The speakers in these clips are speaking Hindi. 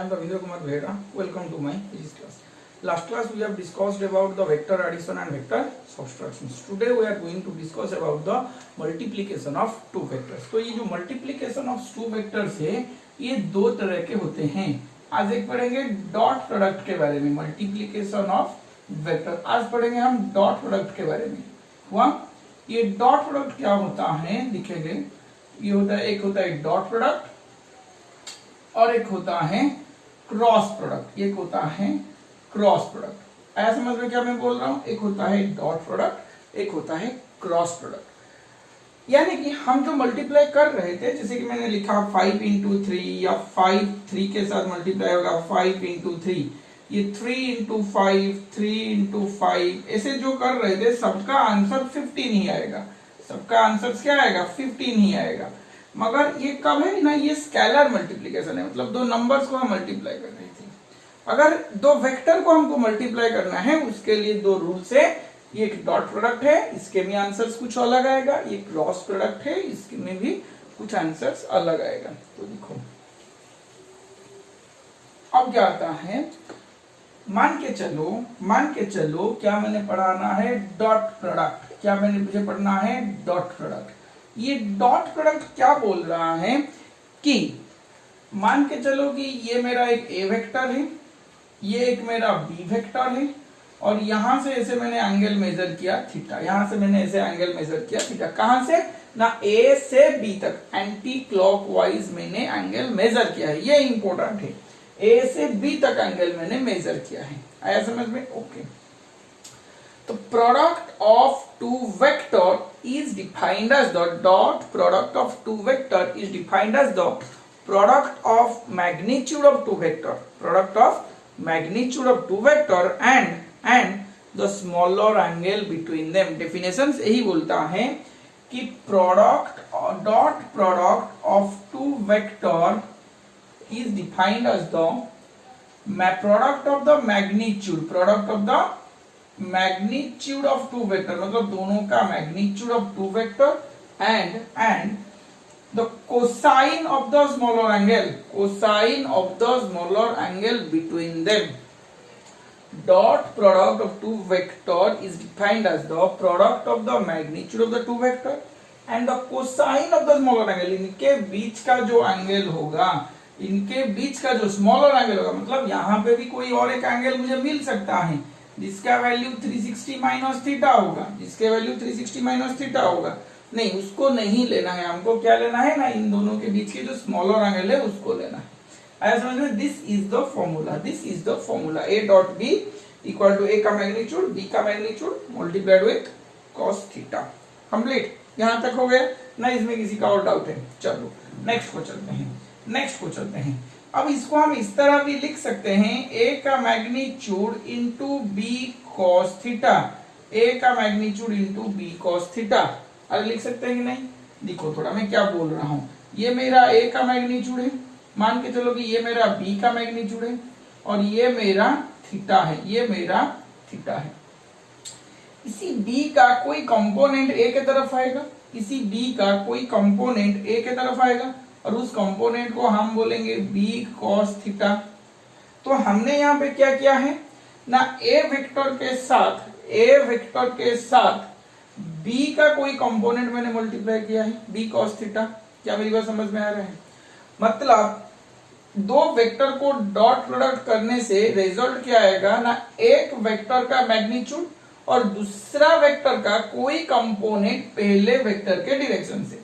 am Ravindra Kumar Behera. Welcome to my physics class. Last class we have discussed about the vector addition and vector subtractions. Today we are going to discuss about the multiplication of two vectors. तो ये जो multiplication of two vectors है ये दो तरह के होते हैं. आज एक पढ़ेंगे डॉट प्रोडक्ट के बारे में, मल्टीप्लीकेशन ऑफ वेक्टर. आज पढ़ेंगे हम डॉट प्रोडक्ट के बारे में. हुआ ये डॉट प्रोडक्ट क्या होता है दिखेंगे. ये होता है, एक होता है डॉट प्रोडक्ट और एक होता है क्रॉस प्रोडक्ट. एक होता है क्रॉस प्रोडक्ट. ऐसा समझ में क्या मैं बोल रहा हूं. एक होता है डॉट प्रोडक्ट, एक होता है क्रॉस प्रोडक्ट. यानी कि हम जो मल्टीप्लाई कर रहे थे, जैसे कि मैंने लिखा 5 इंटू 3 या 5 3 के साथ मल्टीप्लाई होगा 5 इंटू 3, ये 3 इंटू 5, 3 इंटू 5, ऐसे जो कर रहे थे सबका आंसर 15 ही आएगा. सबका आंसर क्या आएगा, 15 ही आएगा. मगर ये कब है ना, ये स्केलर मल्टीप्लिकेशन है, मतलब दो नंबर्स को हम मल्टीप्लाई कर रहे थे. अगर दो वेक्टर को हमको मल्टीप्लाई करना है उसके लिए दो रूल्स है. ये एक डॉट प्रोडक्ट है, इसके भी आंसर्स कुछ अलग आएगा. ये क्रॉस प्रोडक्ट है, इसमें भी कुछ आंसर्स अलग आएगा. तो देखो अब क्या आता है, मान के चलो क्या मैंने पढ़ाना है डॉट प्रोडक्ट. क्या मैंने मुझे पढ़ना है डॉट प्रोडक्ट. ये डॉट प्रोडक्ट क्या बोल रहा है कि मान के चलो कि ये मेरा एक ए वेक्टर है, ये एक मेरा बी वेक्टर है, और यहां से ऐसे मैंने एंगल मेजर किया थीटा. यहां से मैंने ऐसे एंगल मेजर किया थीटा. कहां से ना, ए से बी तक एंटी क्लॉकवाइज मैंने एंगल मेजर किया है. ये इंपॉर्टेंट है, ए से बी तक एंगल मैंने मेजर किया है. आया समझ में. ओके. तो product of two vector is defined as the dot product of two vector is defined as the product of magnitude of two vector, product of magnitude of two vector and the smaller angle between them. Definitions यही बोलता है कि product dot product of two vector is defined as the product of the magnitude of two vector, मतलब दोनों का magnitude of two vector and the cosine of the smaller angle between them. Dot product of two vector is defined as the product of the magnitude of the two vector and the cosine of the smaller angle. इनके बीच का जो एंगल होगा, इनके बीच का जो स्मॉलर एंगल होगा, मतलब यहाँ पे भी कोई और एक एंगल मुझे मिल सकता है जिसका वैल्यू 360 माइनस थीटा होगा, जिसके वैल्यू 360 माइनस थीटा होगा. नहीं, उसको नहीं लेना है. हमको क्या लेना है ना, इन दोनों के बीच के जो स्मॉलर एंगल है उसको लेना है. आया समझ में. This is the formula A dot B equal to A का मैग्नीट्यूड बी का magnitude multiplied with cos theta. Complete. यहां तक हो गया ना. इसमें किसी का और डाउट है. चलो नेक्स्ट को चलते हैं. अब इसको हम इस तरह भी लिख सकते हैं, a का magnitude into B cos theta. a का magnitude into B cos theta. अरे लिख सकते हैं कि नहीं. देखो थोड़ा मैं क्या बोल रहा हूं. ये मेरा a का मैग्नीट्यूड है, मान के चलो कि ये मेरा b का मैग्नीट्यूड है, और ये मेरा थीटा है. इसी b का कोई कंपोनेंट a के तरफ आएगा, और उस कंपोनेंट को हम बोलेंगे b cos थीटा. तो हमने यहाँ पे क्या किया है ना, a वेक्टर के साथ b का कोई कंपोनेंट मैंने मल्टीप्लाई किया है b cos थीटा. क्या मेरी बात समझ में आ रहा है. मतलब दो वेक्टर को डॉट प्रोडक्ट करने से रिजल्ट क्या आएगा ना, एक वेक्टर का मैग्नीट्यूड और दूसरा वेक्टर का कोई कंपोनेंट पहले वेक्टर के डायरेक्शन से,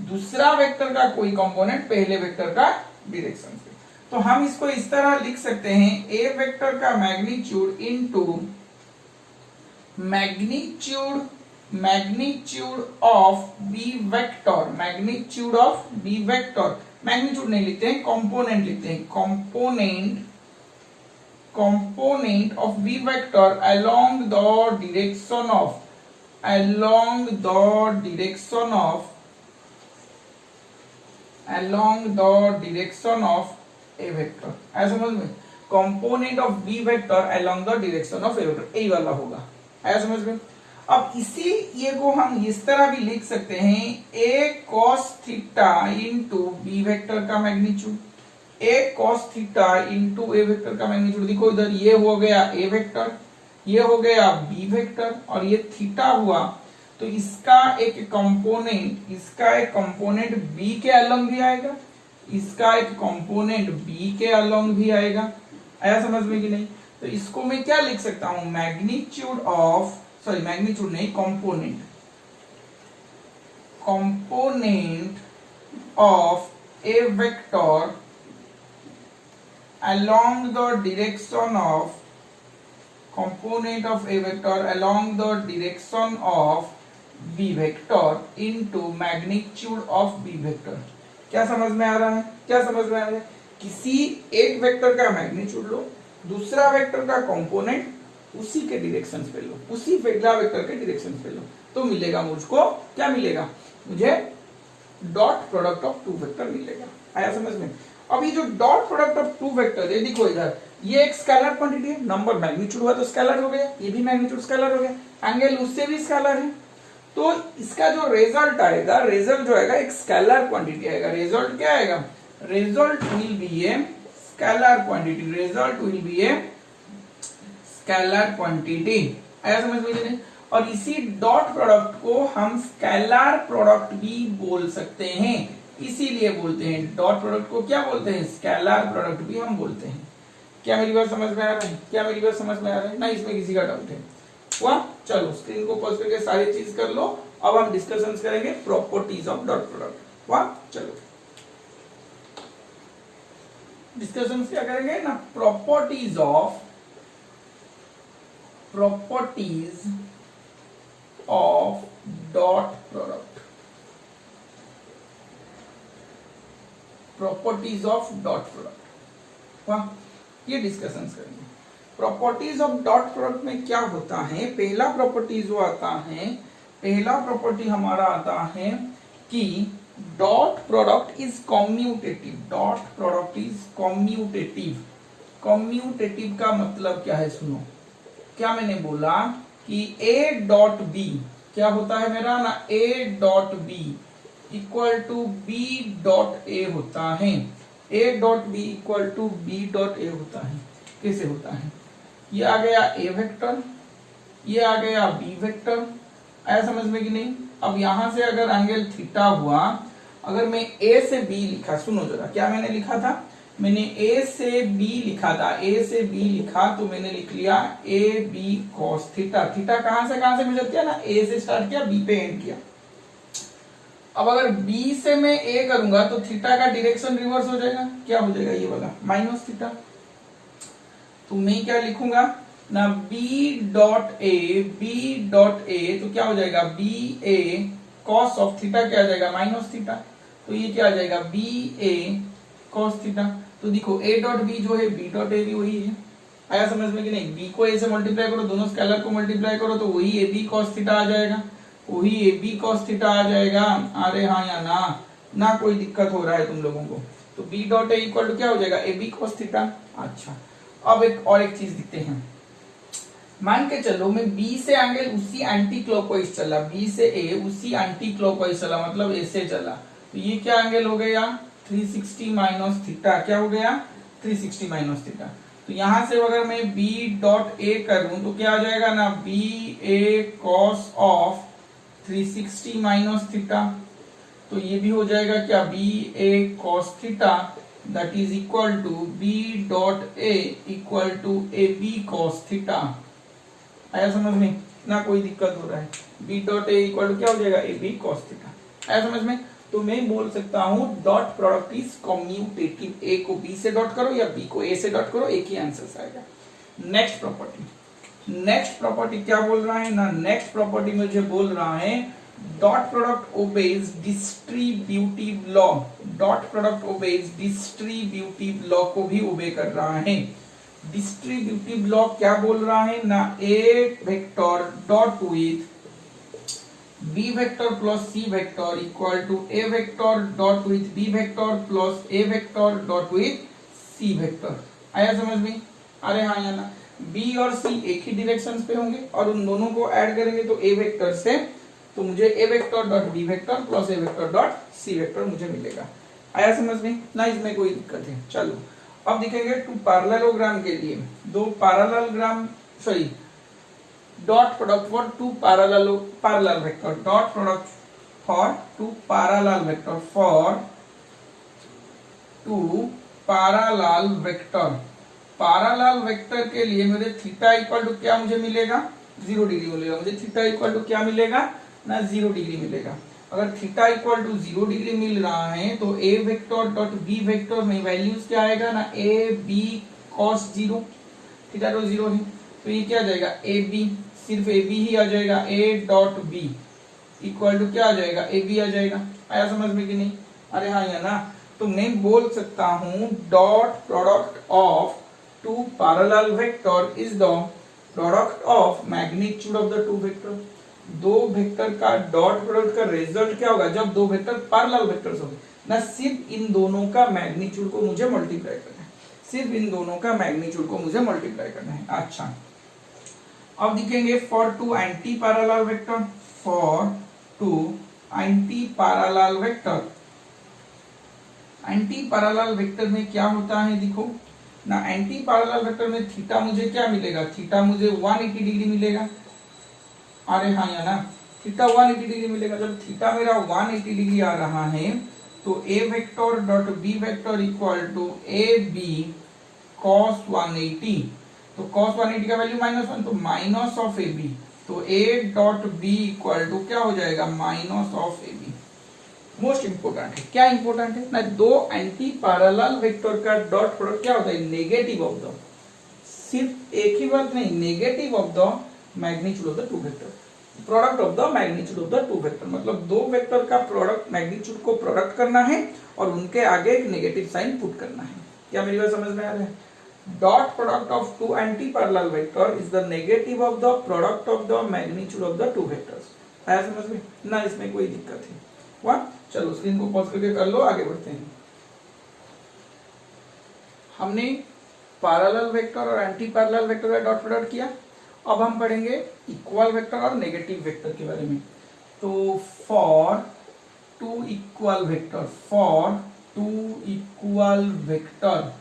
दूसरा वेक्टर का कोई कंपोनेंट पहले वेक्टर का डायरेक्शन से. तो हम इसको इस तरह लिख सकते हैं, ए वेक्टर का magnitude into magnitude of B vector. Magnitude नहीं लिखते हैं, कंपोनेंट लिखते हैं. Component of B vector along the direction of A vector. ऐसा समझ में. Component of B vector along the direction of A vector, यही वाला होगा. ऐसा समझ में. अब इसी ये को हम इस तरह भी लिख सकते हैं, a cos theta into B vector का magnitude. A cos theta into A vector का मैग्नीट्यूड। देखो इधर ये हो गया ए वेक्टर, ये हो गया बी वेक्टर, और ये थीटा हुआ, तो इसका एक कंपोनेंट बी के अलोंग भी आएगा, इसका एक कंपोनेंट बी के अलोंग भी आएगा। आया समझ में कि नहीं? तो इसको मैं क्या लिख सकता हूं, मैग्नीट्यूड नहीं, component of A vector along the direction of b vector into magnitude of b vector। क्या समझ में आ रहा है? किसी एक वेक्टर का मैग्नीट्यूड लो, दूसरा वेक्टर का कंपोनेंट उसी के डायरेक्शन पे लो, उसी पहला वेक्टर के डायरेक्शन पे लो, तो मिलेगा मुझको, क्या मिलेगा मुझे, dot product of two vector मिलेगा। आया समझ में? अब ये जो dot product of two vector है, देखो इधर ये एक स्केलर क्वांटिटी है, नंबर मैग्नीट्यूड हुआ तो स्केलर हो गया, ये भी मैग्नीट्यूड स्केलर हो गया, एंगल उससे भी स्केलर है, तो इसका जो रिजल्ट आएगा, रिजल्ट जो आएगा एक स्केलर क्वांटिटी आएगा। रिजल्ट क्या आएगा? Result will be a scalar quantity, scalar quantity. आया समझ में नहीं? और इसी डॉट प्रोडक्ट को हम स्केलर प्रोडक्ट भी बोल सकते हैं, इसीलिए बोलते हैं डॉट प्रोडक्ट को क्या बोलते हैं, स्केलर प्रोडक्ट भी हम बोलते हैं। क्या मेरी बात समझ में आ रहा है? ना इसमें किसी का डाउट है? वाह, चलो स्क्रीन को पॉज करके सारी चीज कर लो। अब हम डिस्कशन करेंगे प्रॉपर्टीज ऑफ डॉट प्रोडक्ट। वाह, चलो डिस्कशन क्या करेंगे ना, properties of dot product, properties of dot product. वाह, ये डिस्कशन करेंगे। प्रॉपर्टीज ऑफ डॉट प्रोडक्ट में क्या होता है, पहला प्रॉपर्टी जो आता है, पहला प्रॉपर्टी हमारा आता है कि dot product is commutative. Dot product is commutative. Commutative का मतलब क्या है, सुनो। क्या मैंने बोला कि ए डॉट बी क्या होता है मेरा ना, A dot B equal to B dot A होता है। A dot B equal to B dot A होता है। कैसे होता है? ये आ गया ए वेक्टर, ये आ गया बी वेक्टर। आया समझ में कि नहीं? अब यहां से अगर एंगल थीटा हुआ, अगर मैं ए से बी लिखा, सुनो जरा, क्या मैंने लिखा था, मैंने ए से बी लिखा था, ए से बी लिखा तो मैंने लिख लिया A B cos theta. Theta कहां से मेजर किया ना, ए से स्टार्ट किया, बी पे एंड किया। अब अगर बी से मैं ए करूंगा तो थीटा का डायरेक्शन रिवर्स हो जाएगा, क्या हो जाएगा, ये वाला माइनस थीटा। तो मैं क्या लिखूंगा ना, बी डॉट ए, तो क्या हो जाएगा, B A cos of theta क्या आ जाएगा, माइनस थीटा। तो ये क्या आ जाएगा, बी ए कॉस थीटा। तो देखो ए डॉट बी जो है, बी डॉट ए भी वही है। आया समझ में कि नहीं? बी को ए से मल्टीप्लाई करो, दोनों स्केलर को मल्टीप्लाई करो तो वही ए बी कॉस थीटा आ जाएगा, वही ए बी कॉस थीटा आ जाएगा। अरे हाँ या ना कोई दिक्कत हो रहा है तुम लोगों को? तो B dot A equal to क्या हो जाएगा, ए बी कॉस थीटा। अच्छा, अब एक चीज दिखते हैं। मान के चलो मैं बी से एंगल उसी एंटी क्लॉकवाइज चला, बी से ए उसी एंटी क्लॉकवाइज चला, मतलब ऐसे चला, तो ये क्या एंगल हो गया, 360 माइनस थीटा। क्या हो गया, 360 माइनस थीटा। तो यहां से अगर मैं बी डॉट ए करूं तो क्या आ जाएगा ना, B A cos of 360 minus theta. तो ये भी हो जाएगा क्या, B A cos theta that is equal to B dot A equal to A B cos theta. आया समझ में? ना कोई दिक्कत हो रहा है? B dot A equal to क्या हो जाएगा, ए बी कॉस थीटा। आया समझ में? तो मैं बोल सकता हूं डॉट प्रोडक्ट इज कम्यूटेटिव। ए को बी से डॉट करो या बी को ए से डॉट करो, एक ही आंसर आएगा। नेक्स्ट प्रॉपर्टी क्या बोल रहा है ना, नेक्स्ट प्रॉपर्टी मुझे बोल रहा है dot product obeys distributive law. Dot product obeys distributive law को भी ओबे कर रहा है। डिस्ट्रीब्यूटिव लॉ क्या बोल रहा है ना, A vector dot with b vector plus c vector equal to a vector dot with b vector plus a vector dot with c vector। आया समझ में? अरे हाँ या ना? b और c एक ही डायरेक्शन पे होंगे और उन दोनों को ऐड करेंगे तो a वेक्टर से, तो मुझे a vector dot b vector plus a vector dot c vector मुझे मिलेगा। आया समझ में ना, इसमें कोई दिक्कत है। चलो अब दिखेंगे टू पैरेललोग्राम के लिए, दो parallelogram sorry dot product for two parallel vector, dot product for two parallel vector, for two parallel vector. Parallel vector के लिए मुझे थीटा इक्वल टू क्या मुझे मिलेगा, 0 डिग्री मिलेगा। मुझे थीटा इक्वल टू क्या मिलेगा ना, 0 डिग्री मिलेगा। अगर थीटा इक्वल टू 0 डिग्री मिल रहा है तो A vector dot B vector में वैल्यूज क्या आएगा ना, ए बी कॉस 0, थीटा तो 0 है तो ये क्या आ जाएगा, ए बी, सिर्फ ए बी ही आ जाएगा। A dot B equal to क्या आ जाएगा, ए बी आ जाएगा। आया समझ में कि नहीं, अरे हाँ या ना। तो मैं बोल सकता हूं dot product of two parallel vector is the product of magnitude of the two vector. दो वेक्टर का डॉट प्रोडक्ट का रिजल्ट क्या होगा, जब दो वेक्टर पैरेलल वेक्टर्स होंगे ना, सिर्फ इन दोनों का मैग्नीट्यूड को मुझे मल्टीप्लाई करना है, सिर्फ इन दोनों का मैग्नीट्यूड को मुझे मल्टीप्लाई करना है। अच्छा अब दिखेंगे for two anti parallel vector, for two anti parallel vector. Anti parallel vector में क्या होता है देखो ना, एंटी पैरेलल वेक्टर में थीटा मुझे क्या मिलेगा, थीटा मुझे 180 डिग्री मिलेगा। अरे हाँ या ना, थीटा 180 डिग्री मिलेगा। जब थीटा मेरा 180 डिग्री आ रहा है तो A vector dot B vector equal to A B cos 180, तो कॉस 180 का वैल्यू -1 तो माइनस ऑफ ए बी, तो A dot B equal to क्या हो जाएगा, minus of A B. Most important है, क्या इंपोर्टेंट है ना, दो एंटी पैरेलल वेक्टर का डॉट प्रोडक्ट क्या होता है, नेगेटिव ऑफ द, सिर्फ एक ही बात नहीं, negative of the magnitude of the two vector, product of the magnitude of the two vector. मतलब दो वेक्टर का प्रोडक्ट मैग्नीट्यूड को प्रोडक्ट करना है और उनके आगे एक नेगेटिव साइन पुट करना है। क्या मेरी बात समझ में आ रहा है, dot product of two anti parallel vector is the negative of the product of the magnitude of the two vectors. आया समझ में ना, इसमें कोई दिक्कत है वाह। चलो स्क्रीन को पॉज करके कर लो, आगे बढ़ते हैं। हमने पैरेलल वेक्टर और एंटी पैरेलल वेक्टर का डॉट प्रोडक्ट किया। अब हम पढ़ेंगे इक्वल वेक्टर और नेगेटिव वेक्टर के बारे में। तो for two equal vector, for two equal vector,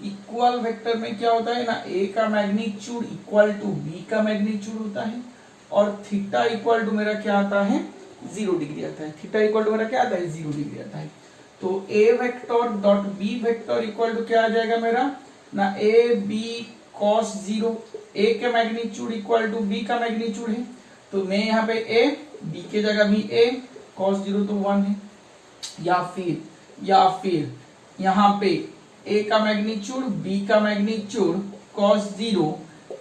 equal vector में क्या होता है ना, ए का मैग्नीट्यूड इक्वल टू बी का मैग्नीट्यूड होता है और थीटा इक्वल टू मेरा क्या आता है, 0 डिग्री आता है। थीटा इक्वल टू मेरा क्या आता है, 0 डिग्री आता है। तो A vector dot B vector equal to क्या आ जाएगा मेरा ना, ए बी कॉस 0, ए के मैग्नीट्यूड इक्वल टू बी का मैग्नीट्यूड है, तो मैं यहाँ पे ए, बी के जगह भी ए, कॉस 0 तो 1 है। या फिर यहाँ पे ए का मैग्नीट्यूड बी का मैग्नीट्यूड कॉस 0,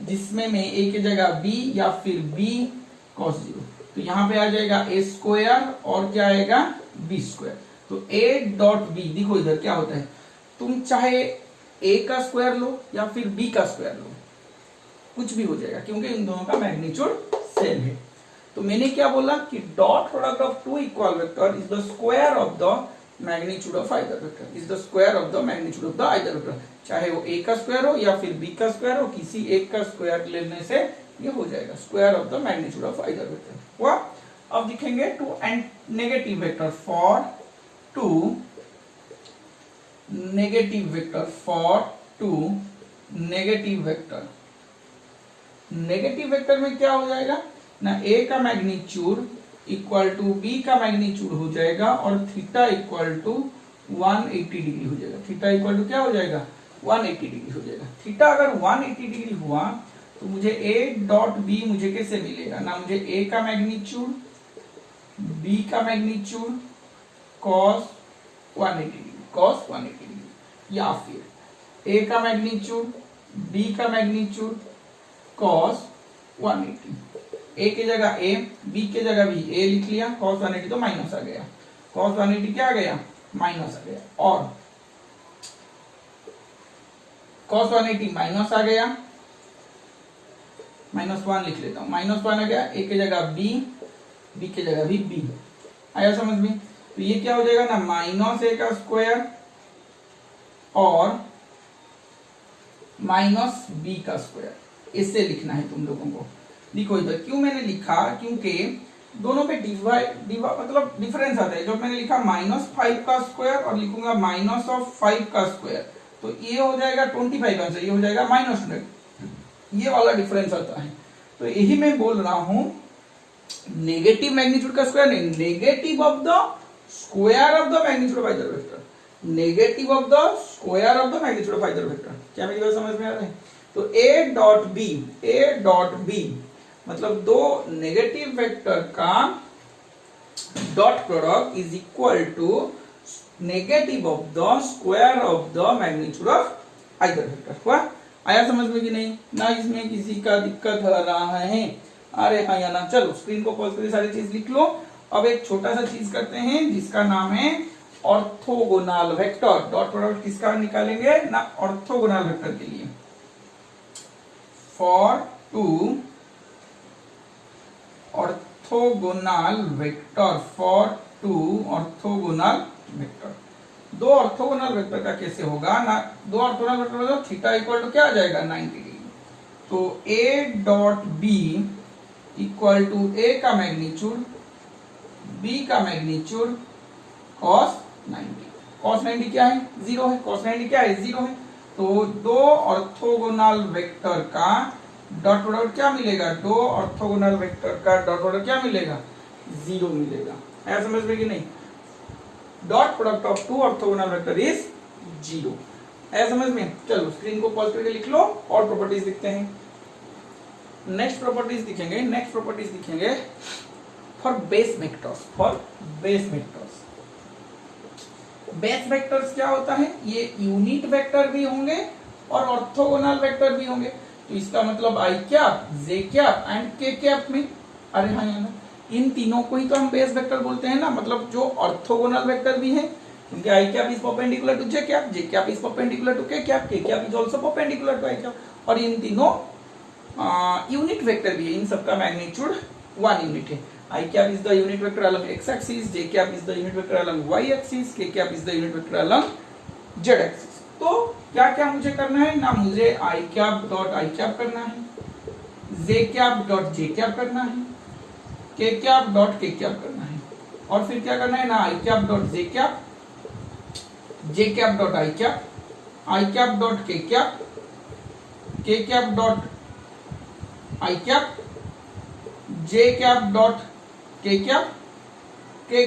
जिसमें मैं ए के जगह बी या फिर बी कॉस 0, तो यहाँ पे आ जाएगा ए स्क्वायर और क्या आएगा, बी स्क्वायर। तो ए डॉट बी, देखो इधर क्या होता है, तुम चाहे ए का स्क्वायर लो या फिर बी का स्क्वायर लो, कुछ भी हो जाएगा क्योंकि इन दोनों का मैग्नीट्यूड सेम है। तो मैंने क्या बोला कि dot product of two equal vector is the square of the magnitude of either vector, is the square of the magnitude of the either vector. चाहे वो ए का स्क्वायर हो या फिर बी का स्क्वायर हो, किसी एक का स्क्वायर लेने से ये हो जाएगा square of the magnitude of either vector हुआ। अब दिखेंगे two and negative vector, for two negative vector, for two negative vector. Negative vector में क्या हो जाएगा ना, ए का मैग्नीट्यूड इक्वल टू बी का मैग्नीट्यूड हो जाएगा और थीटा इक्वल टू 180 डिग्री हो जाएगा। थीटा इक्वल टू क्या हो जाएगा, 180 डिग्री हो जाएगा। थीटा अगर 180 डिग्री हुआ तो मुझे ए डॉट बी मुझे कैसे मिलेगा ना, मुझे ए का मैग्नीट्यूड बी का magnitude cos 180 degree, cos 180 degree, या फिर ए का मैग्नीट्यूड बी का मैग्नीट्यूड कॉस 180, ए की जगह ए, बी की जगह भी ए लिख लिया, कॉस 180 तो माइनस आ गया, कॉस 180 क्या आ गया, माइनस आ गया, और कॉस 180 माइनस आ गया, -1 लिख लेता हूं, -1 आ गया, ए की जगह बी, बी की जगह भी बी। आया समझ में, तो ये क्या हो जाएगा ना, माइनस ए का स्क्वायर और माइनस बी का स्क्वायर, इससे लिखना है तुम लोगों को। देखो इधर क्यों मैंने लिखा, क्योंकि दोनों पे मतलब डिफरेंस आता है। जो मैंने लिखा -5 का स्क्वायर और लिखूंगा -5 का स्क्वायर, तो ये हो जाएगा 25 आंसर, ये हो जाएगा -100, ये वाला डिफरेंस आता है। तो यही मैं बोल रहा हूं, नेगेटिव मैग्नीट्यूड का स्क्वायर नहीं, negative of the square of the magnitude of either vector, negative of the square of the magnitude of either vector. क्या मेरी बात समझ में आ रहा है? तो A डॉट बी मतलब दो नेगेटिव वेक्टर का dot product is equal to negative of the square of the magnitude of either vector. हुआ? आया समझ में कि नहीं? ना इसमें किसी का दिक्कत हो रहा है? अरे हाँ या ना? चलो स्क्रीन को पॉज करके सारी चीज लिख लो। अब एक छोटा सा चीज करते हैं जिसका नाम है ऑर्थोगोनल वेक्टर। डॉट प्रोडक्ट किसका निकालेंगे ना? ऑर्थोगोनल वेक्टर के लिए। For two orthogonal vector, for two orthogonal vector, दो ऑर्थोगोनल वेक्टर का कैसे होगा ना? दो ऑर्थोगोनल वेक्टर मतलब थीटा इक्वल टू क्या आ जाएगा? 90 डिग्री। तो A dot B equal to A का मैग्नीट्यूड, B का मैग्नीट्यूड cos 90। cos 90 क्या है? 0 है। cos 90 क्या है? 0 है। तो दो ऑर्थोगोनल वेक्टर का डॉट प्रोडक्ट क्या मिलेगा? दो ऑर्थोगोनल वेक्टर का डॉट प्रोडक्ट क्या मिलेगा? 0 मिलेगा। ऐसा समझ में कि नहीं? Dot product of two orthogonal vector is 0। ऐसा समझ में? चलो स्क्रीन को पॉज करके लिख लो और प्रॉपर्टीज लिखते हैं। नेक्स्ट प्रॉपर्टीज दिखेंगे for base vectors, for base vectors. Base vectors क्या होता है? ये यूनिट वेक्टर भी होंगे और ऑर्थोगोनल वेक्टर भी होंगे। तो इसका मतलब आई कैप, जे कैप एंड के कैप में, अरे हाँ ना, इन तीनों को ही तो हम बेस वेक्टर बोलते हैं ना। मतलब जो ऑर्थोगोनल वेक्टर भी है, क्योंकि I cap is perpendicular to J cap is perpendicular to K cap is also perpendicular to I cap, और इन तीनों यूनिट वेक्टर भी है। इन सबका मैग्नीट्यूड 1 यूनिट है। I cap is the unit vector along x axis, j cap is the unit vector along y axis, k cap is the unit vector along z axis। तो क्या क्या मुझे करना है ना? मुझे I cap dot I cap करना है, j cap dot j cap करना है, k cap dot k cap करना है, और फिर क्या करना है ना? I cap dot j cap, j cap dot I cap dot k cap dot I cap, j cap dot के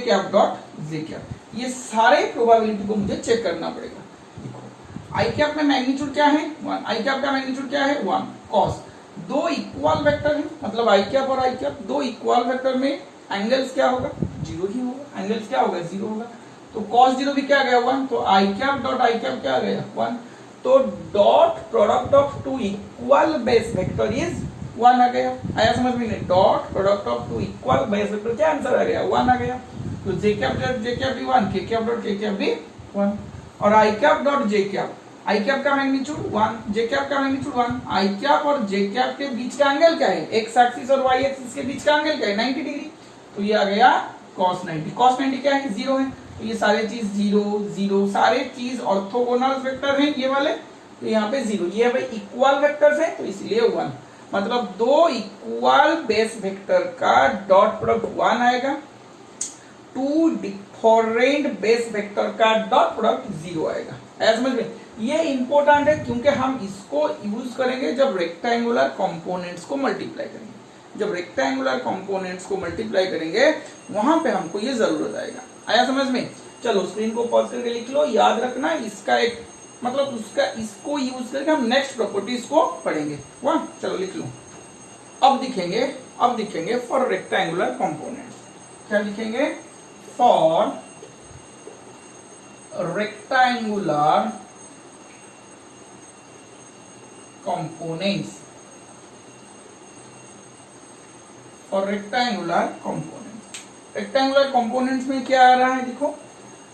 कैप डॉट जे कैप। ये सारे प्रोबेबिलिटी को मुझे चेक करना पड़ेगा। देखो आई कैप में मैग्नीट्यूड क्या है? 1। आई कैप का मैग्नीट्यूड क्या है? 1 कॉस। दो इक्वल वेक्टर है, मतलब आई कैप और आई कैप, दो इक्वल वेक्टर में एंगल्स क्या होगा? 0 ही होगा। एंगल्स क्या होगा? 0 होगा। तो कॉस 0 भी क्या आ गया? 1। तो I cap dot I cap क्या आ गया? 1। तो dot product of two equal base vector is 1 आ गया। आया समझ में? नहीं, dot product of two equal base vector क्या आंसर आ गया? 1 आ गया। तो J cap dot J cap भी 1, के कैप डॉट के कैप भी 1, और आई कैप डॉट जे कैप, आई कैप का मैग्नीट्यूड 1, जे कैप का मैग्नीट्यूड 1। आई कैप और जे कैप के बीच का एंगल क्या है? एक्स एक्सिस और वाई एक्सिस के बीच का एंगल क्या है? 90 डिग्री। तो ये आ गया cos 90। cos 90 क्या है? 0 है। तो ये सारे चीज 0 0, सारे चीज ऑर्थोगोनल वेक्टर हैं ये वाले, तो यहाँ पे 0। ये भाई इक्वल वेक्टर्स है तो इसलिए 1। मतलब दो इक्वल बेस वेक्टर का डॉट प्रोडक्ट 1 आएगा, टू डिफरेंट बेस वेक्टर का डॉट प्रोडक्ट 0 आएगा। ऐसा समझ में? ये इंपॉर्टेंट है क्योंकि हम इसको यूज करेंगे जब रेक्टेंगुलर कंपोनेंट्स को मल्टीप्लाई करेंगे। जब रेक्टेंगुलर कंपोनेंट्स को मल्टीप्लाई करेंगे वहां पे हमको ये जरूरत आएगा। आया समझ में? चलो स्क्रीन को पॉज करके लिख लो। याद रखना इसका एक मतलब उसका इसको यूज करके हम नेक्स्ट प्रॉपर्टीज को पढ़ेंगे। वाह, चलो लिख लो। अब दिखेंगे फॉर रेक्टेंगुलर कंपोनेंट्स। क्या लिखेंगे? For rectangular components, for rectangular components. Rectangular components में क्या आ रहा है? देखो,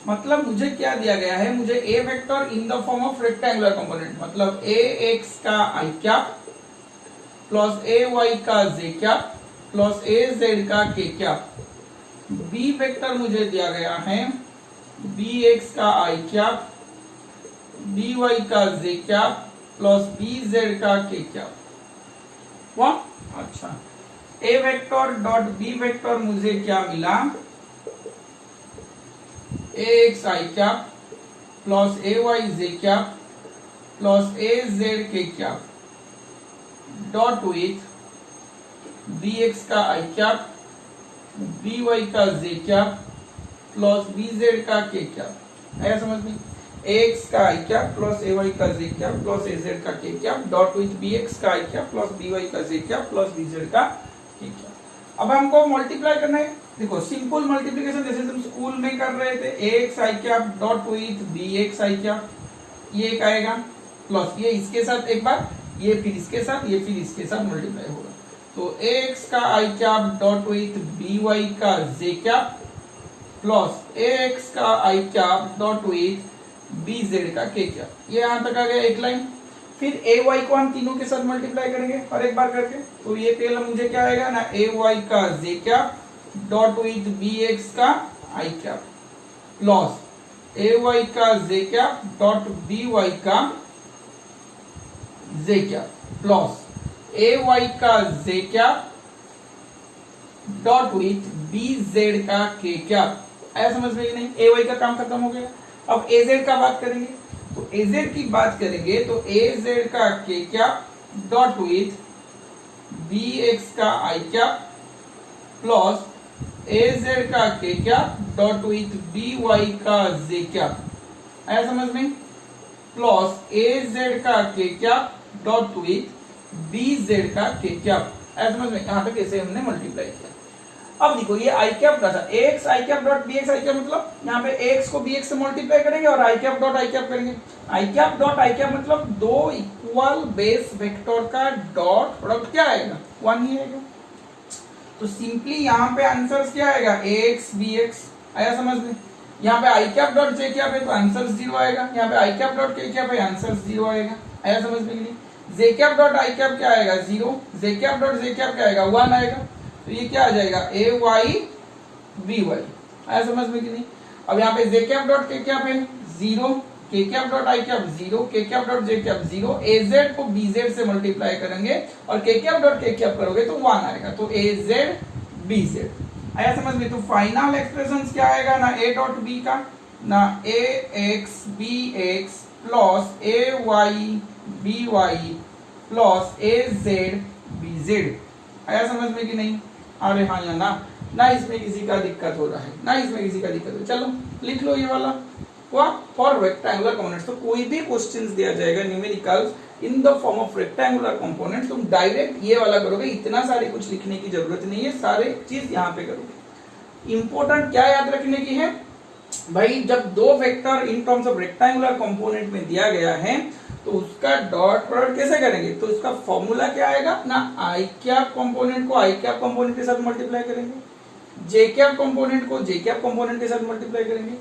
मतलब मुझे क्या दिया गया है? मुझे A vector in the form of rectangular component, मतलब ए एक्स का I cap plus A Y का J cap plus A Z का के कैप। बी वेक्टर मुझे दिया गया है बी एक्स का आई कैप, बी वाई का J cap plus B Z का के कैप। वाह, अच्छा। A vector dot B vector मुझे क्या मिला, A X I cap plus A Y J cap plus A Z K cap dot with B X का आई कैप बी वाई का J cap plus B Z का के कैप। आया समझ में? ए एक्स का I cap plus A Y का J cap plus A Z का K cap dot with B X का I cap plus B Y का J cap plus B Z का के कैप। अब हमको मल्टीप्लाई करना है। देखो सिंपल मल्टीप्लिकेशन जैसे तुम स्कूल में कर रहे थे, A X I cap dot with B X I cap, ये एक आएगा प्लस ये इसके साथ एक बार, ये फिर इसके साथ, ये फिर इसके साथ मल्टीप्लाई होगा। तो ए एक्स का I cap dot with B Y का J cap plus A X का I cap dot with B Z का के कैप। ये यहां तक आ गया एक लाइन। फिर ए वाई को हम तीनों के साथ मल्टीप्लाई करेंगे और एक बार करके, तो ये पहला मुझे क्या आएगा ना, ए वाई का J cap dot with B X का I cap plus A Y का J cap dot B Y का J cap plus A Y का J cap dot with B Z का के कैप। आया समझ में कि नहीं? ए वाई का काम खत्म हो गया। अब ए जेड का बात करेंगे, तो ए जेड की बात करेंगे तो ए जेड का K cap dot with B X का I cap plus A Z का K cap dot with B Y का जे कैप। आया समझ में? प्लस ए जेड का K cap dot with B Z का के कैप। आया समझ में? यहां तक कैसे हमने मल्टीप्लाई किया। अब देखो ये आई कैप का था, x I cap dot B X I cap मतलब यहाँ पे एक्स को बी एक्स से मल्टीप्लाई करेंगे और आई कैप डॉट आई कैप करेंगे। आई कैप डॉट आई कैप मतलब दो इक्वल बेस वेक्टर का डॉट प्रोडक्ट क्या आएगा, 1 ही आएगा। तो सिंपली यहाँ पे आंसर क्या आएगा, एक्स बी एक्स। आया समझ में? यहाँ पे आई कैप डॉट जे कैप है तो आंसर 0 आएगा, यहाँ पे आई कैप डॉट के कैप है आंसर 0 आएगा। आया समझ में कि नहीं? जे कैप डॉट आई कैप क्या आएगा 0, जे कैप डॉट जे कैप क्या आएगा 1 आएगा। तो ये क्या आ जाएगा, ए वाई बी वाई। आया समझ में कि नहीं? अब यहाँ पे जे कैप डॉट के कैप है 0, के कैप डॉट आई कैप 0, के कैप डॉट जे कैप 0, ए जेड को बी जेड से मल्टीप्लाई करेंगे और के कैप डॉट के कैप करोगे तो 1 आएगा। तो ए जेड बी जेड। आया समझ में? तो फाइनल एक्सप्रेशन क्या आएगा ना, ए डॉट बी का ना ए x B x plus A Y B Y plus A Z B Z. आया समझ में कि नहीं? अरे हाँ या ना इसमें किसी का दिक्कत हो रहा है, ना इसमें किसी का दिक्कत हो, चलो लिख लो ये वाला। फॉर रेक्टेंगुलर कंपोनेंट्स, तो कोई भी क्वेश्चंस दिया जाएगा numericals in the form of rectangular components, तुम डायरेक्ट ये वाला करोगे, इतना सारे कुछ लिखने की जरूरत नहीं है, सारे चीज यहाँ पे करोगे। इंपॉर्टेंट क्या याद रखने की है भाई, जब दो vector in terms of rectangular component में दिया गया है तो उसका डॉट प्रोडक्ट कैसे करेंगे, तो इसका फॉर्मूला क्या आएगा ना, आई कैप कंपोनेंट को आई कैप कंपोनेंट के साथ मल्टीप्लाई करेंगे, जे कैप कंपोनेंट को जे कैप कंपोनेंट के साथ मल्टीप्लाई करेंगे,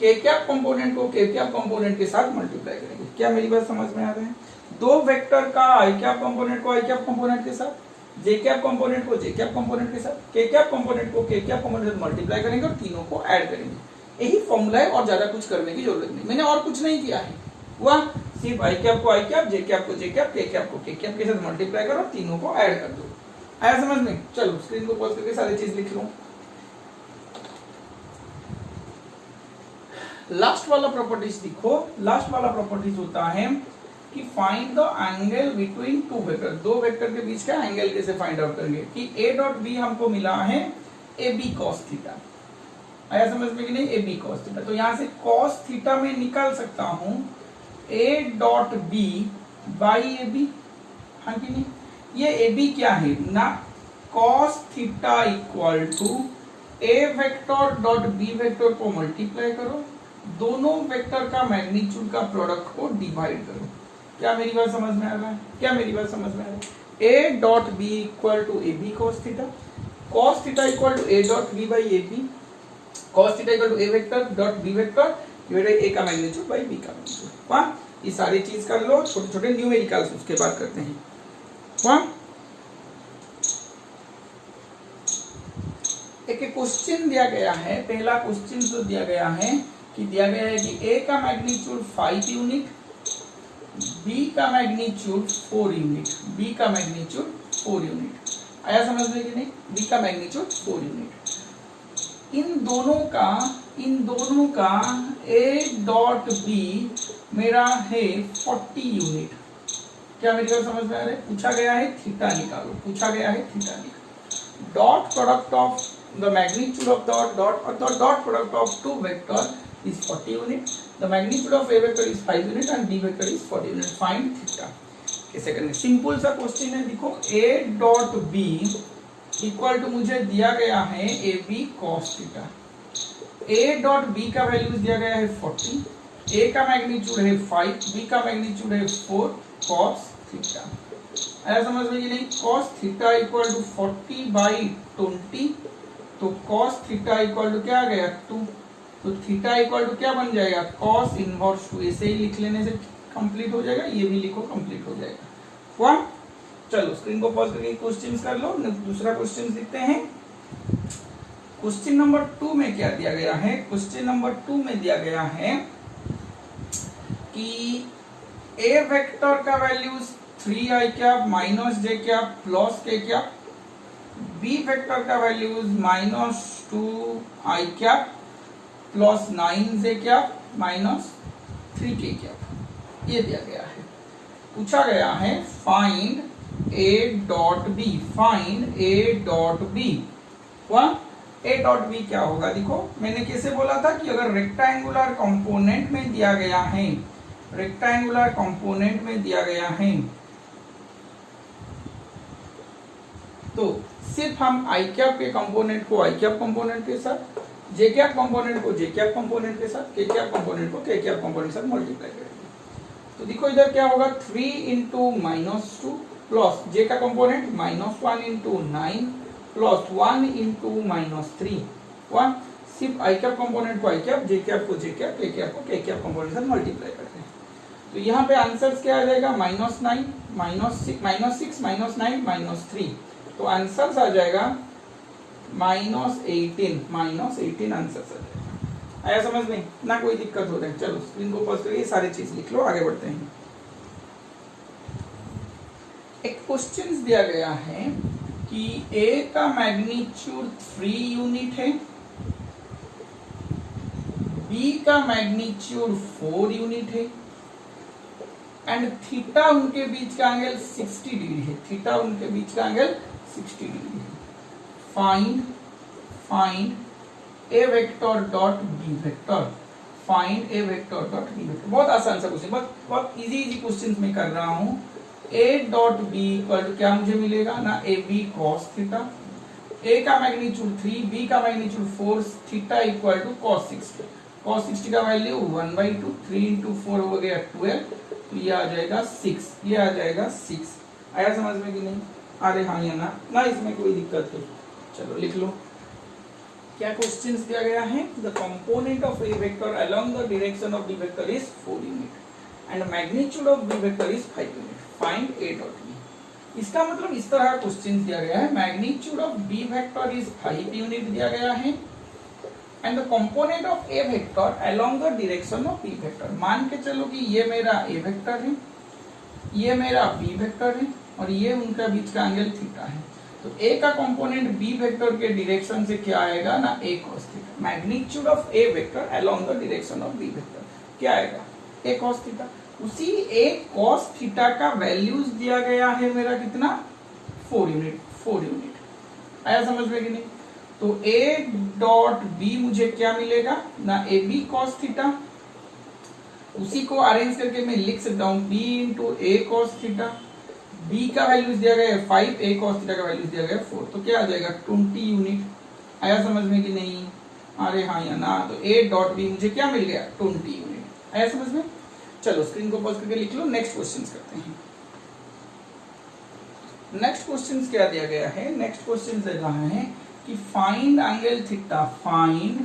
के कैप कंपोनेंट को के कैप कंपोनेंट के साथ मल्टीप्लाई करेंगे। क्या मेरी बात समझ में आ रहा है? दो वेक्टर का आई कैप कंपोनेंट को आई कैप कंपोनेंट के साथ, जे कैप कंपोनेंट को जे कैप कंपोनेंट के साथ, के कैप कंपोनेंट को के कैप कंपोनेंट के साथ मल्टीप्लाई करेंगे और तीनों को ऐड करेंगे। यही फॉर्मूला है और ज्यादा कुछ करने की जरूरत नहीं, मैंने और कुछ नहीं किया है। हुआ सिर्फ आई कैप को आई कैप, जे कैप को जे कैप, के कैप को के कैप के साथ मल्टीप्लाई करो, तीनों को ऐड कर दो। आया समझ में? चलो स्क्रीन को पॉज करके सारी चीज लिख लो। लास्ट वाला प्रॉपर्टीज देखो, लास्ट वाला प्रॉपर्टीज होता है कि find the angle between two vector, दो वेक्टर के बीच का एंगल कैसे फाइंड आउट करेंगे कि ए डॉट बी हमको मिला है ए बी कॉस थीटा। आया समझ में कि नहीं, ए बी कॉस थीटा, तो यहां से कॉस थीटा में निकाल सकता हूं A dot B by A B, हाँ कि नहीं? ये ए बी क्या है ना, cos theta equal to A vector dot B vector को मल्टीप्लाई करो, दोनों वेक्टर का मैग्नीट्यूड का प्रोडक्ट को डिवाइड करो। क्या मेरी बात समझ में आ रहा है? क्या मेरी बात समझ में आ रहा है? A dot B equal to A B cos theta, cos theta equal to A dot B by A B, cos theta equal to A vector dot B vector divided A का मैग्नीट्यूड बाई बी का मैग्नीट्यूड। वाह, ये सारी चीज कर लो, छोटे छोटे न्यूमेरिकल्स उसके बाद करते हैं। वाह, एक क्वेश्चन दिया गया है, पहला क्वेश्चन जो दिया गया है कि दिया गया है कि ए का मैग्नीट्यूड 5 यूनिट, बी का मैग्नीट्यूड 4 यूनिट, बी का मैग्नीट्यूड 4 यूनिट। आया समझ में कि नहीं? बी का मैग्नीट्यूड 4 यूनिट। इन दोनों का ए डॉट बी मेरा है 40 यूनिट। क्या मेरी बात समझ में आ रहा है? पूछा गया है थीटा निकालो, पूछा गया है थीटा निकालो। Dot product of the magnitude of the dot product of two vector is 40 unit. The magnitude of A vector is 5 unit and B vector is 40 unit. Find theta. कैसे करने? सिंपल सा क्वेश्चन है। देखो A dot B equal to मुझे दिया गया है A B cos theta. A dot B का वैल्यूज दिया गया है 40, A का मैग्नीट्यूड है 5, B का मैग्नीट्यूड है 4 कॉस थीटा। आया समझ में कि नहीं? कॉस थीटा इक्वल टू 40/20, तो कॉस थीटा इक्वल टू क्या आ गया 2, तो थीटा इक्वल टू क्या बन जाएगा कॉस इनवर्स 2। ऐसे ही लिख लेने से कंप्लीट हो जाएगा, ये भी लिखो कंप्लीट हो जाएगा। हुआ? चलो स्क्रीन को पॉज करके क्वेश्चंस कर लो। दूसरा क्वेश्चन देखते हैं। क्वेश्चन नंबर 2 में क्या दिया गया है? क्वेश्चन नंबर 2 में दिया गया है कि ए वेक्टर का values 3i cap minus J cap plus K cap, B vector का values -2i cap plus 9j cap minus 3k cap, ये दिया गया है। पूछा गया है find a dot B, find a dot B. हुआ? a डॉट बी क्या होगा? देखो मैंने कैसे बोला था कि अगर रेक्टेंगुलर कंपोनेंट में दिया गया है, रेक्टेंगुलर कंपोनेंट में दिया गया है तो सिर्फ हम आई कैप के कंपोनेंट को आई कैप कंपोनेंट के साथ, जे कैप कंपोनेंट को जे कैप कंपोनेंट के साथ, के कैप कंपोनेंट को के कैप कंपोनेंट के साथ मल्टीप्लाई करेंगे। तो देखो इधर क्या होगा 3 इंटू -2 प्लस जे का कंपोनेंट -1 इंटू 9 प्लस 1 इंटू -3। 1 सिर्फ आई कैप कंपोनेंट को आई कैप, जे कैप को जे कैप, के कैप को के कैप कंपोनेंट के साथ मल्टीप्लाई करते हैं। तो यहाँ पे आंसर्स क्या आ जाएगा -9 -6 -9 -3, तो आंसर्स आ जाएगा -18 आंसर आ जाएगा। आया समझ में? ना कोई दिक्कत हो रहा है? चलो स्क्रीन को पॉज करके सारी चीज लिख लो, आगे बढ़ते हैं। एक क्वेश्चन दिया गया है कि A का मैग्नीट्यूड 3 यूनिट है, B का मैग्नीट्यूड 4 यूनिट है एंड थीटा उनके बीच का एंगल 60 डिग्री है। थीटा उनके बीच का एंगल 60 डिग्री है। Find A vector dot B vector, find A vector dot B vector. बहुत आसान सा क्वेश्चन, बहुत इजी क्वेश्चंस में कर रहा हूं। A dot B equal to क्या मुझे मिलेगा ना, A B cos theta. A का मैग्नीट्यूड 3, बी का magnitude 4, theta equal to cos 60। Cos 60 का वैल्यू 1/2, 3 इंटू 4 हो गया 12, तो ये आ जाएगा 6, ये आ जाएगा 6। आया समझ में कि नहीं? अरे हाँ या ना इसमें कोई दिक्कत है? चलो लिख लो। क्या क्वेश्चंस दिया गया है? The component of A vector along the direction of B vector is 4 unit and magnitude of B vector is 5 unit. Find A dot B. इसका मतलब इस तरह क्वेश्चन दिया गया है, magnitude of B vector is 5 unit दिया गया है and the component of A vector along the direction of B vector. मान के चलो कि ये मेरा ए वेक्टर है, ये मेरा बी वेक्टर है और ये उनका बीच का एंगल थीटा है। तो ए का कंपोनेंट बी वेक्टर के डायरेक्शन से क्या आएगा ना, A cos theta. Magnitude of A vector along the direction of B vector क्या आएगा, ए cos थीटा। उसी ए cos थीटा का वैल्यूज दिया गया है मेरा कितना, 4 यूनिट। आया समझ में कि नहीं? तो ए डॉट बी मुझे क्या मिलेगा ना, ए बी cos थीटा। उसी को अरेंज करके मैं लिख सकता हूँ बी इंटू ए cos थीटा। बी का वैल्यूज दिया गया है 5, ए cos थीटा का वैल्यूज दिया गया है 4, तो क्या आ जाएगा 20 यूनिट। आया समझ में कि नहीं? अरे हाँ या ना? तो ए डॉट बी मुझे क्या मिल गया, 20 यूनिट। आया समझ में? चलो स्क्रीन को पॉज करके लिख लो, नेक्स्ट क्वेश्चन करते हैं। नेक्स्ट क्वेश्चन क्या दिया गया है? नेक्स्ट क्वेश्चन दे रहा है कि find angle theta, find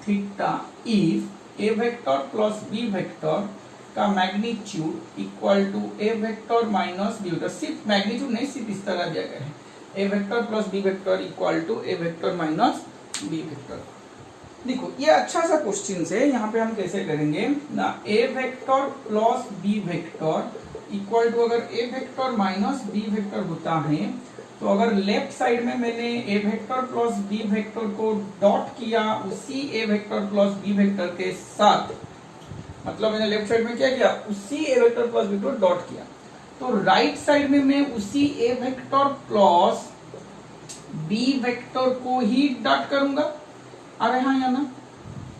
theta if A vector plus B vector का magnitude equal to A vector minus B vector. सिर्फ मैग्नीट्यूड नहीं, सिर्फ इस तरह दिया गया है, A vector plus B vector equal to A vector minus B vector. देखो ये अच्छा सा क्वेश्चन है। यहाँ पे हम कैसे करेंगे ना, A vector plus B vector equal to, अगर A vector minus B vector होता है तो अगर लेफ्ट साइड में मैंने A vector plus B vector को डॉट किया उसी A vector plus B vector के साथ, मतलब मैंने लेफ्ट साइड में क्या किया, उसी ए वेक्टर प्लस बी को डॉट किया, तो राइट साइड में मैं उसी A vector plus B vector को ही डॉट करूंगा। अरे हाँ या ना,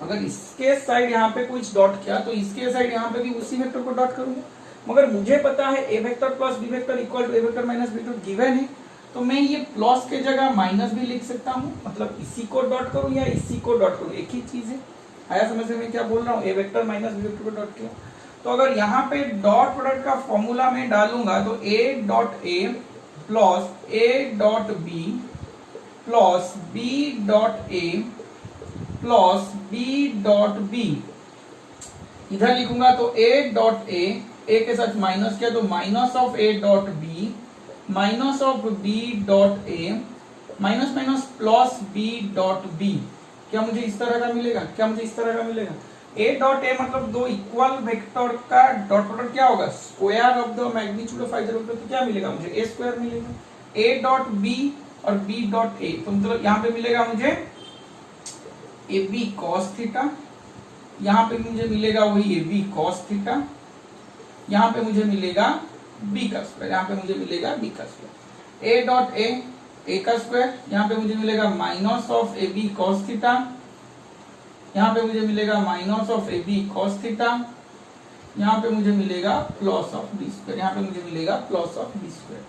अगर इसके साइड यहाँ पे कुछ डॉट किया तो इसके साइड यहाँ पे भी उसी वेक्टर को डॉट करूंगा। मगर मुझे पता है A vector plus B vector equal to A vector minus B vector given है, तो मैं ये प्लस के जगह माइनस भी लिख सकता हूँ, मतलब इसी को डॉट करूँ या इसी को डॉट करूँ, एक ही चीज है। आया समझ में मैं क्या बोल रहा हूँ, A vector minus B vector को डॉट किया। तो अगर यहाँ पे डॉट प्रोडक्ट का फॉर्मूला में डालूंगा तो A dot A plus A dot B plus B dot A plus B dot B, इधर लिखूंगा तो ए डॉट ए के साथ माइनस किया तो minus of A dot B minus of B dot A minus minus plus B dot B. क्या मुझे इस तरह का मिलेगा, क्या मुझे इस तरह का मिलेगा, ए डॉट ए मतलब दो इक्वल वेक्टर का डॉट प्रोडक्ट क्या होगा, square of the magnitude of either vector, तो क्या मिलेगा मुझे, ए स्क्वायर मिलेगा। ए डॉट बी और बी डॉट ए, तो मतलब यहाँ पे मिलेगा मुझे ए बी कॉस थीटा, यहाँ पे मुझे मिलेगा वही ए बी कॉस थीटा, यहाँ पे मुझे मिलेगा बी का स्क्वायर, यहाँ पे मुझे मिलेगा बी का स्क्वायर। ए डॉट ए का स्क्वायर, यहाँ पे मुझे मिलेगा minus of A B cos theta, यहाँ पे मुझे मिलेगा minus of A B cos theta, यहाँ पे मुझे मिलेगा प्लस ऑफ बी स्क्वायर, यहाँ पे मुझे मिलेगा प्लस ऑफ बी स्क्वायर।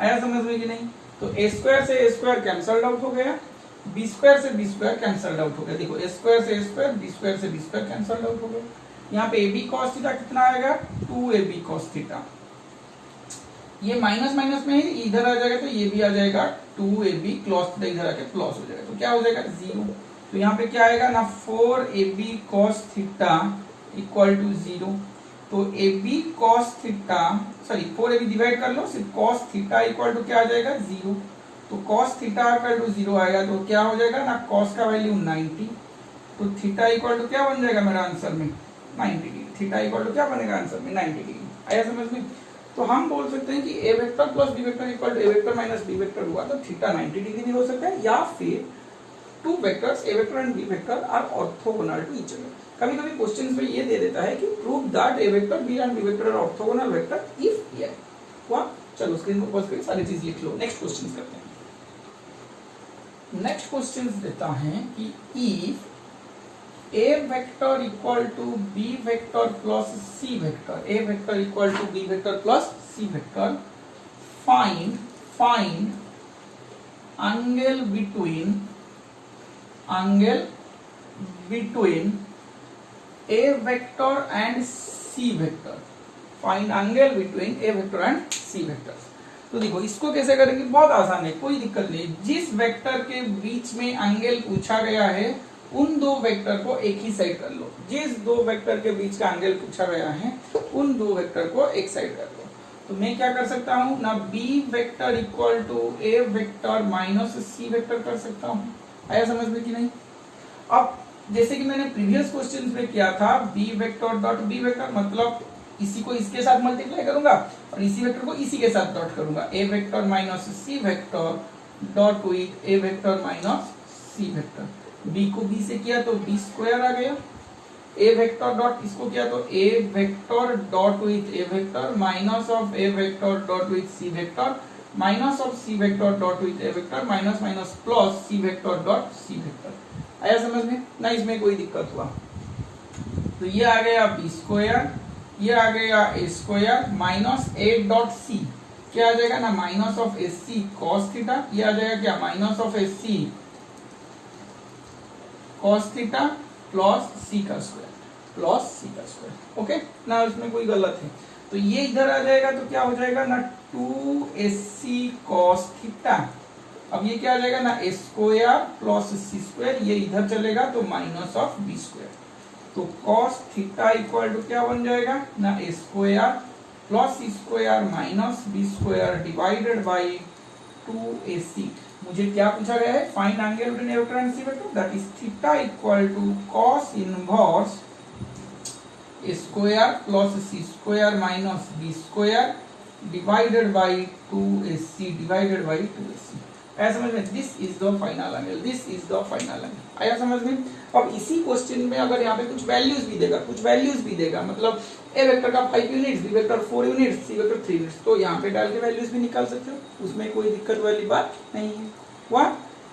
आया समझ में कि नहीं। तो ए स्क्वायर से ए स्क्वायर कैंसल्ड आउट हो गया, बी स्क्वायर से बी स्क्वायर कैंसल्ड आउट हो गया। देखो ए स्क्वायर से ए स्क्वायर, बी स्क्वायर से बी स्क्वायर कैंसल्ड आउट हो गया। यहाँ पे ए बी कॉस थीटा कितना आएगा, 2ab कॉस थीटा, ये माइनस माइनस में इधर आ जाएगा तो ये भी आ जाएगा 2ab कॉस थीटा, इधर आके प्लस हो जाएगा तो क्या हो जाएगा 0। तो यहाँ पे क्या आएगा ना 4ab cos theta equal to 0। तो ab cos theta sorry 4ab divide कर लो, सिर्फ कॉस थीटा इक्वल टू क्या आ जाएगा 0। तो कॉस थीटा इक्वल टू 0 आएगा तो क्या हो जाएगा ना कॉस का वैल्यू 90, तो थीटा इक्वल टू क्या बन जाएगा मेरा आंसर में 90 डिग्री। थीटा इक्वल टू क्या बनेगा आंसर में 90 डिग्री। आया समझ में। तो हम बोल सकते हैं कि A vector plus B vector equal to A vector minus B vector हुआ तो थीटा 90 डिग्री भी हो सकता है, या फिर two vectors A vector and B vector are orthogonal to each other. कभी कभी क्वेश्चंस में ये दे देता है कि prove that A vector B and B vector are orthogonal vector if ये हुआ। चलो स्क्रीन पर पॉज करके सारी चीज लिख लो। नेक्स्ट क्वेश्चंस करते हैं। नेक्स्ट क्वेश्चंस देता है कि if a vector equal to b vector plus c vector, a vector equal to b vector plus c vector, find angle between a vector and c vector, find angle between a vector and c vector। तो देखो इसको कैसे करेंगे, बहुत आसान है, कोई दिक्कत नहीं। जिस वेक्टर के बीच में एंगल पूछा गया है उन दो वेक्टर को एक ही साइड कर लो। जिस दो वेक्टर के बीच का एंगल पूछा गया है उन दो वेक्टर को एक साइड कर लो। तो मैं क्या कर सकता हूँ ना, B vector equal to A vector minus C vector कर सकता हूँ। आया समझ में कि नहीं। अब जैसे कि मैंने प्रीवियस क्वेश्चन में किया था, B vector dot B vector मतलब इसी को इसके साथ मल्टीप्लाई करूंगा और इसी वेक्टर को इसी के साथ डॉट करूंगा। A vector minus C vector dot with A vector minus C vector. B को बी से किया तो बी स्क्वायर आ गया, ए वेक्टर डॉट इसको किया तो A vector dot with A vector minus of A vector dot with C vector minus of C vector dot with A vector minus minus plus C vector dot C vector. आया समझ में ना, इसमें कोई दिक्कत हुआ। तो ये आ गया बी स्क्वायर, ये आ गया A square minus A dot C, क्या आ जाएगा ना minus of A C cos theta, ये आ जाएगा क्या minus of A C cos theta plus C का स्क्वायर ओके ना, इसमें कोई गलत है। तो ये इधर आ जाएगा तो क्या हो जाएगा ना 2ac cos थीटा। अब ये क्या आ जाएगा ना A square plus C square, ये इधर चलेगा तो माइनस ऑफ बी स्क्वायर। तो cos थीटा इक्वल टू क्या बन जाएगा ना A square plus C square minus B square divided by 2ac। मुझे क्या पूछा गया है, find angle between A vector and C vector, that is theta equal to cos inverse A square plus C square minus B square divided by 2AC divided by 2AC। आया समझ में? This is the final angle, this is the final angle. आया समझ में? अब इसी क्वेश्चन में अगर यहाँ पे कुछ वैल्यूज भी देगा, मतलब ए वेक्टर का 5 units, B vector 4 units, C vector 3 units, तो यहाँ पे डाल के वैल्यूज भी निकाल सकते हो, उसमें कोई दिक्कत वाली बात नहीं है। हुआ?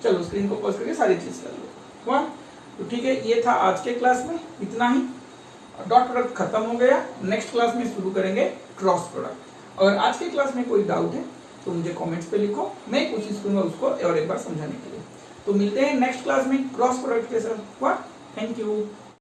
चलो स्क्रीन को पॉज करके सारी चीज कर लो। हुआ? तो ठीक है, ये था आज के क्लास में, इतना ही। डॉट प्रोडक्ट खत्म हो गया, नेक्स्ट क्लास में शुरू करेंगे क्रॉस प्रोडक्ट। अगर आज के क्लास में कोई डाउट है तो मुझे कमेंट्स पे लिखो, मैं कोशिश करूंगा उसको और एक बार समझाने के लिए। तो मिलते हैं नेक्स्ट क्लास में क्रॉस प्रोडक्ट के साथ। Thank you.